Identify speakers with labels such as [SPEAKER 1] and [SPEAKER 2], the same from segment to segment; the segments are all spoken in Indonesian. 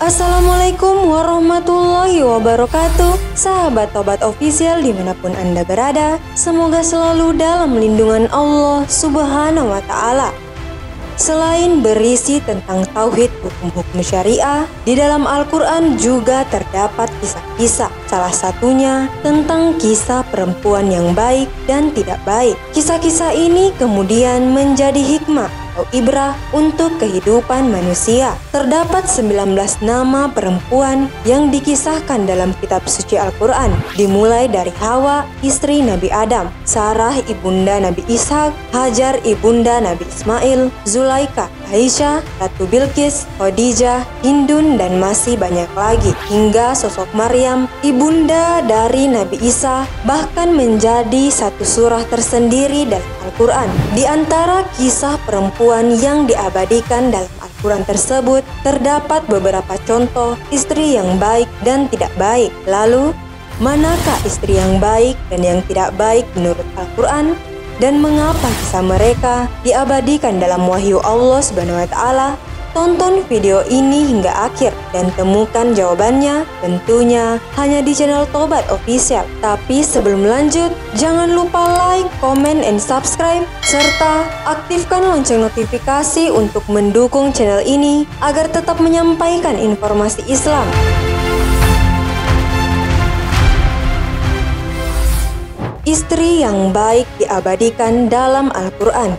[SPEAKER 1] Assalamualaikum warahmatullahi wabarakatuh. Sahabat Tobat Official dimanapun Anda berada, semoga selalu dalam lindungan Allah Subhanahu wa Ta'ala. Selain berisi tentang tauhid hukum-hukum syariah, di dalam Al-Quran juga terdapat kisah-kisah. Salah satunya tentang kisah perempuan yang baik dan tidak baik. Kisah-kisah ini kemudian menjadi hikmah atau ibrah untuk kehidupan manusia. Terdapat 19 nama perempuan yang dikisahkan dalam kitab suci Al-Quran, dimulai dari Hawa, istri Nabi Adam, Sarah ibunda Nabi Ishak, Hajar ibunda Nabi Ismail, Zulaika, Aisyah, Ratu Bilqis, Khadijah, Hindun, dan masih banyak lagi, hingga sosok Maryam, ibunda dari Nabi Isa, bahkan menjadi satu surah tersendiri dalam Al-Quran. Di antara kisah perempuan yang diabadikan dalam Al-Quran tersebut, terdapat beberapa contoh istri yang baik dan tidak baik. Lalu, manakah istri yang baik dan yang tidak baik menurut Al-Quran? Dan mengapa kisah mereka diabadikan dalam wahyu Allah Subhanahu wa Ta'ala? Tonton video ini hingga akhir dan temukan jawabannya tentunya hanya di channel Tobat Official. Tapi sebelum lanjut, jangan lupa like, comment, and subscribe, serta aktifkan lonceng notifikasi untuk mendukung channel ini agar tetap menyampaikan informasi Islam. Istri yang baik diabadikan dalam Al-Quran.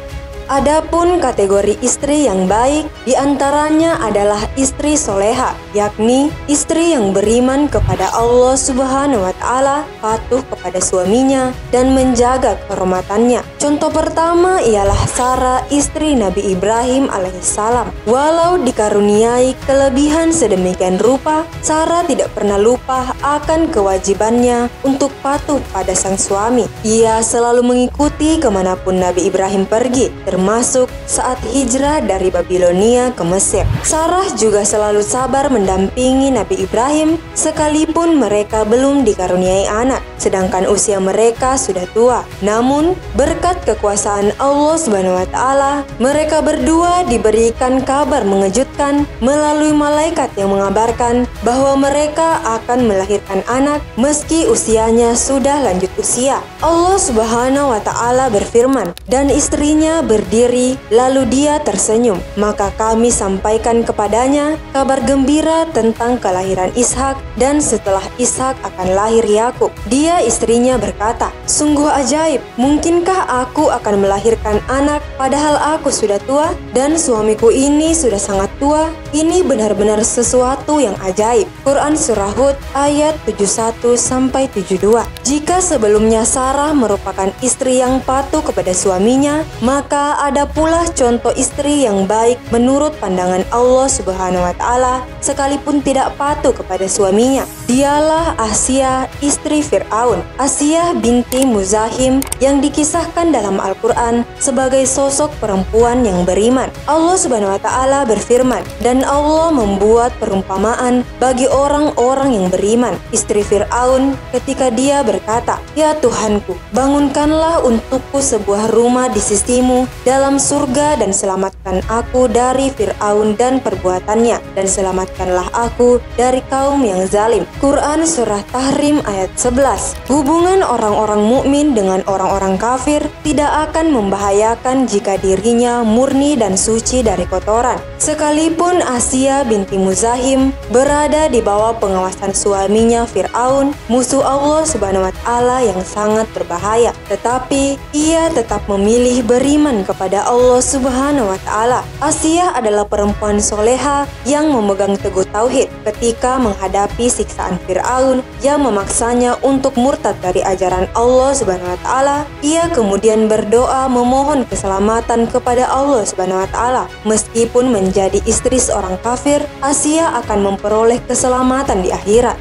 [SPEAKER 1] Adapun kategori istri yang baik diantaranya adalah istri soleha, yakni istri yang beriman kepada Allah Subhanahu wa Ta'ala, patuh kepada suaminya, dan menjaga kehormatannya. Contoh pertama ialah Sarah, istri Nabi Ibrahim alaihissalam. Walau dikaruniai kelebihan sedemikian rupa, Sarah tidak pernah lupa akan kewajibannya untuk patuh pada sang suami. Ia selalu mengikuti kemanapun Nabi Ibrahim pergi, termasuk saat hijrah dari Babilonia ke Mesir. Sarah juga selalu sabar mendampingi Nabi Ibrahim sekalipun mereka belum dikaruniai anak, sedangkan usia mereka sudah tua. Namun, berkat kekuasaan Allah Subhanahu wa Ta'ala, mereka berdua diberikan kabar mengejutkan melalui malaikat yang mengabarkan bahwa mereka akan melahirkan anak meski usianya sudah lanjut usia. Allah Subhanahu wa Ta'ala berfirman, dan istrinya berdiri, lalu dia tersenyum. Maka kami sampaikan kepadanya kabar gembira tentang kelahiran Ishak, dan setelah Ishak akan lahir Yakub. Dia istrinya berkata, sungguh ajaib, mungkinkah aku akan melahirkan anak padahal aku sudah tua dan suamiku ini sudah sangat tua? Ini benar-benar sesuatu yang ajaib. Quran Surah Hud ayat 71-72. Jika sebelumnya Sarah merupakan istri yang patuh kepada suaminya, maka ada pula contoh istri yang baik menurut pandangan Allah Subhanahu wa Ta'ala sekalipun tidak patuh kepada suaminya. Dialah Asiyah, istri Fir'aun. Asiyah binti Muzahim yang dikisahkan dalam Al-Quran sebagai sosok perempuan yang beriman. Allah Subhanahu wa Ta'ala berfirman, dan Allah membuat perumpamaan bagi orang-orang yang beriman. Istri Fir'aun ketika dia berkata, ya Tuhanku, bangunkanlah untukku sebuah rumah di sisimu dalam surga dan selamatkan aku dari Fir'aun dan perbuatannya, dan selamatkanlah aku dari kaum yang zalim. Quran Surah Tahrim ayat 11. Hubungan orang-orang mukmin dengan orang-orang kafir tidak akan membahayakan jika dirinya murni dan suci dari kotoran. Sekalipun Asiyah binti Muzahim berada di bawah pengawasan suaminya Fir'aun, musuh Allah Subhanahu wa Ta'ala yang sangat berbahaya, tetapi ia tetap memilih beriman kepada Allah Subhanahu wa Ta'ala. Asiyah adalah perempuan soleha yang memegang teguh tauhid. Ketika menghadapi siksaan Fir'aun yang memaksanya untuk murtad dari ajaran Allah Subhanahu wa Ta'ala, ia kemudian berdoa memohon keselamatan kepada Allah Subhanahu wa Ta'ala. Meskipun menjadi istri seorang kafir, Asiyah akan memperoleh keselamatan di akhirat.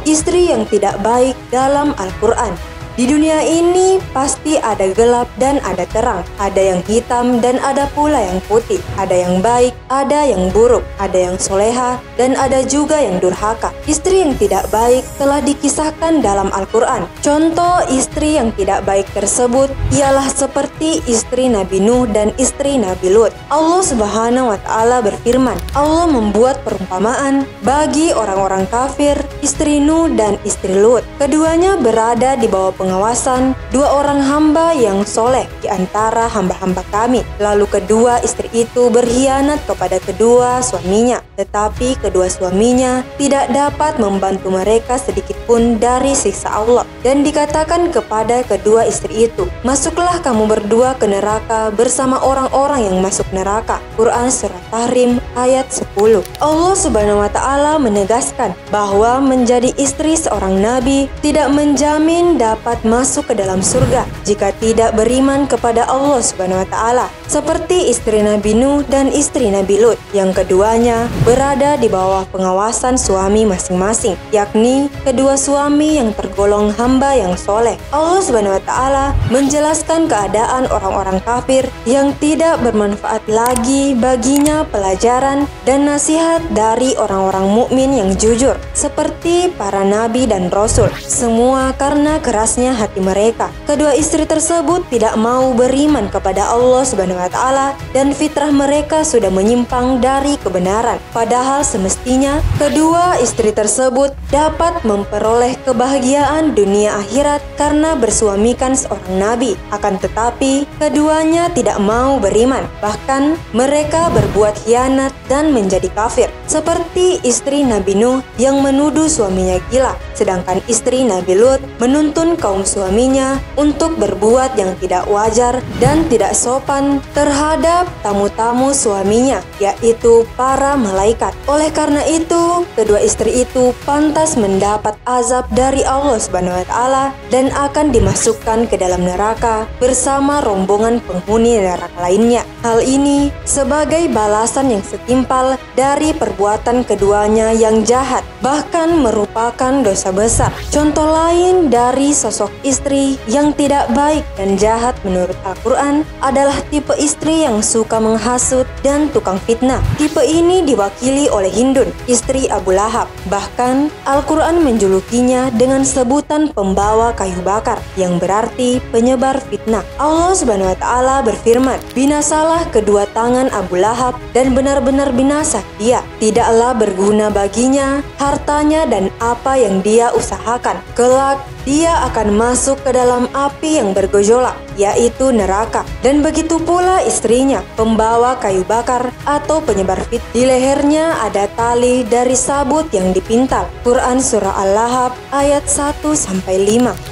[SPEAKER 1] Istri yang tidak baik dalam Al-Quran. Di dunia ini pasti ada gelap dan ada terang, ada yang hitam dan ada pula yang putih, ada yang baik, ada yang buruk, ada yang soleha dan ada juga yang durhaka. Istri yang tidak baik telah dikisahkan dalam Al-Quran. Contoh istri yang tidak baik tersebut ialah seperti istri Nabi Nuh dan istri Nabi Lut. Allah Subhanahu wa Ta'ala berfirman, Allah membuat perumpamaan bagi orang-orang kafir, istri Nuh dan istri Lut. Keduanya berada di bawah pengawasan dua orang hamba yang soleh di antara hamba-hamba kami. Lalu kedua istri itu berkhianat kepada kedua suaminya, tetapi kedua suaminya tidak dapat membantu mereka sedikit pun dari siksa Allah. Dan dikatakan kepada kedua istri itu, masuklah kamu berdua ke neraka bersama orang-orang yang masuk neraka. Quran Surah Tahrim ayat 10. Allah Subhanahu wa Ta'ala menegaskan bahwa menjadi istri seorang nabi tidak menjamin dapat masuk ke dalam surga jika tidak beriman kepada Allah Subhanahu wa Ta'ala, seperti istri Nabi Nuh dan istri Nabi Lut yang keduanya berada di bawah pengawasan suami masing-masing, yakni kedua suami yang tergolong hamba yang soleh. Allah Subhanahu wa Ta'ala menjelaskan keadaan orang-orang kafir yang tidak bermanfaat lagi baginya pelajaran dan nasihat dari orang-orang mukmin yang jujur, seperti para nabi dan rasul, semua karena kerasnya hati mereka. Kedua istri tersebut tidak mau beriman kepada Allah Subhanahu wa Ta'ala dan fitrah mereka sudah menyimpang dari kebenaran. Padahal semestinya kedua istri tersebut dapat memperoleh kebahagiaan dunia akhirat karena bersuamikan seorang nabi. Akan tetapi keduanya tidak mau beriman. Bahkan mereka berbuat khianat dan menjadi kafir. Seperti istri Nabi Nuh yang menuduh suaminya gila, sedangkan istri Nabi Lut menuntun kaum suaminya untuk berbuat yang tidak wajar dan tidak sopan terhadap tamu-tamu suaminya, yaitu para malaikat. Oleh karena itu, kedua istri itu pantas mendapat azab dari Allah Subhanahu wa Ta'ala dan akan dimasukkan ke dalam neraka bersama rombongan penghuni neraka lainnya. Hal ini sebagai balasan yang setimpal dari perbuatan keduanya yang jahat, bahkan merupakan dosa besar. Contoh lain dari sosok istri yang tidak baik dan jahat menurut Al-Quran adalah tipe istri yang suka menghasut dan tukang fitnah. Tipe ini diwakili oleh Hindun, istri Abu Lahab. Bahkan Al-Quran menjulukinya dengan sebutan pembawa kayu bakar, yang berarti penyebar fitnah. Allah Subhanahu wa Ta'ala berfirman, binasalah kedua tangan Abu Lahab dan benar-benar binasa dia. Tidaklah berguna baginya hartanya dan apa yang dia usahakan. Kelak dia akan masuk ke dalam api yang bergejolak, yaitu neraka. Dan begitu pula istrinya, pembawa kayu bakar atau penyebar fitnah. Di lehernya ada tali dari sabut yang dipintal. Quran Surah Al-Lahab ayat 1-5.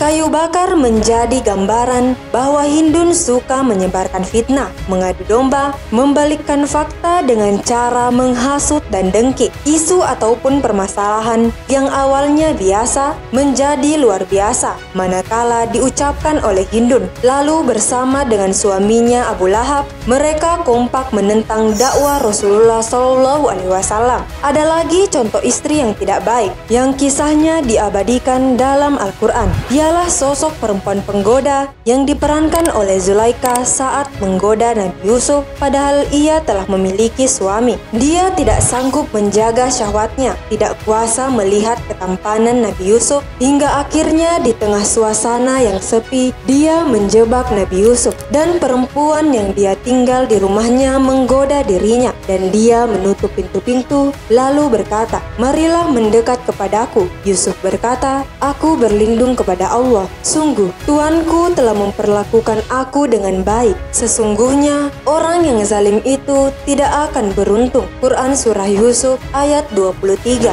[SPEAKER 1] Kayu bakar menjadi gambaran bahwa Hindun suka menyebarkan fitnah, mengadu domba, membalikkan fakta dengan cara menghasut dan dengki. Isu ataupun permasalahan yang awalnya biasa menjadi luar biasa manakala diucapkan oleh Hindun. Lalu bersama dengan suaminya Abu Lahab, mereka kompak menentang dakwah Rasulullah SAW. Ada lagi contoh istri yang tidak baik yang kisahnya diabadikan dalam Al-Quran. Ialah sosok perempuan penggoda yang diperankan oleh Zulaikha saat menggoda Nabi Yusuf, padahal ia telah memiliki suami. Dia tidak sanggup menjaga syahwatnya, tidak kuasa melihat ketampanan Nabi Yusuf, hingga akhirnya di tengah suasana yang sepi, dia menjebak Nabi Yusuf dan perempuan yang dia tinggal di rumahnya menggoda dirinya, dan dia menutup pintu-pintu lalu berkata, marilah mendekat kepadaku. Yusuf berkata, aku berlindung kepada Allah. Sungguh, Tuanku telah memperlakukan aku dengan baik. Sesungguhnya, orang yang zalim itu tidak akan beruntung. Quran Surah Yusuf ayat 23.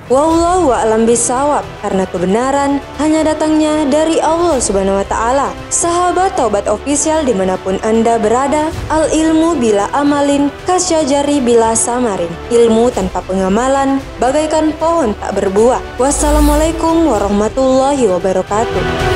[SPEAKER 1] Wallahu a'lam bishawab, karena kebenaran hanya datangnya dari Allah Subhanahu wa Ta'ala. Sahabat Taubat Official dimanapun Anda berada, al ilmu bila amalin kasyajari bila samarin. Ilmu tanpa pengamalan bagaikan pohon tak berbuah. Wassalamualaikum warahmatullahi wabarakatuh.